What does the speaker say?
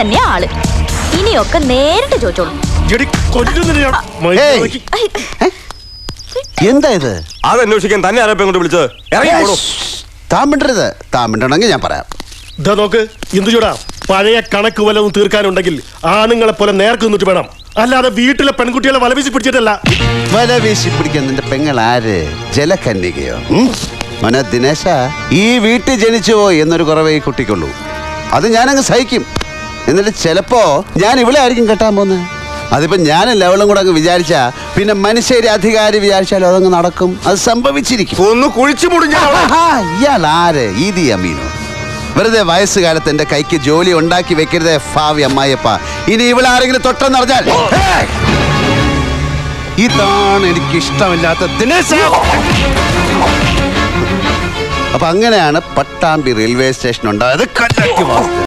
തന്നെയാ ആള്. ഇനിയൊക്കെ നേരിട്ട് ചോദിച്ചോളൂ. എന്താ ഇത്? അതന്വേഷിക്കാൻ തന്നെ ആരാ കൊണ്ട് വിളിച്ചത്? ഇറങ്ങിക്കോളൂ. താൻ മിണ്ടരുത്. താൻ മിണ്ടണമെങ്കിൽ ഞാൻ പറയാം. ഇതാ നോക്ക്, എന്തു ചൂടാ, പഴയ കണക്ക് വല്ലതും തീർക്കാനുണ്ടെങ്കിൽ ആണുങ്ങളെ പോലെ നേർക്ക് നിന്നിട്ട് വേണം, അല്ലാതെ വീട്ടിലെ പെൺകുട്ടികളെ വലവീശി പിടിച്ചിട്ടല്ല. വലവീശി പിടിക്കാൻ നിന്റെ പെങ്ങൾ ആര്? ജലകന്യകയോ? മോനെ ദിനേശ, ഈ വീട്ടിൽ ജനിച്ചു പോയി എന്നൊരു കുറവേ ഈ കുട്ടിക്കുള്ളൂ. അത് ഞാനങ്ങ് സഹിക്കും. എന്നിട്ട് ചിലപ്പോ ഞാൻ ഇവിടെ ആയിരിക്കും കെട്ടാൻ പോകുന്നത്. അതിപ്പോ ഞാനും ലെവലും കൂടെ അങ്ങ് വിചാരിച്ചാ പിന്നെ മനുഷ്യരെ അധികാരി വിചാരിച്ചാലും അതങ്ങ് നടക്കും. അത് സംഭവിച്ചിരിക്കും. ഒന്ന് കുഴിച്ചു മുടിഞ്ഞ ഇയാൾ ആര്? ഈദി അമീനോ? വെറുതെ വയസ്സുകാലത്ത് എന്റെ കൈക്ക് ജോലി ഉണ്ടാക്കി വെക്കരുതേ ഭാവി അമ്മായിയപ്പ. ഇനി ഇവിടെ ആരെങ്കിലും തൊട്ടെന്നറിഞ്ഞാൽ ഇതാണ് എനിക്ക് ഇഷ്ടമില്ലാത്ത ദിനേശ. അപ്പൊ അങ്ങനെയാണ് പട്ടാമ്പി റെയിൽവേ സ്റ്റേഷൻ ഉണ്ടായത്.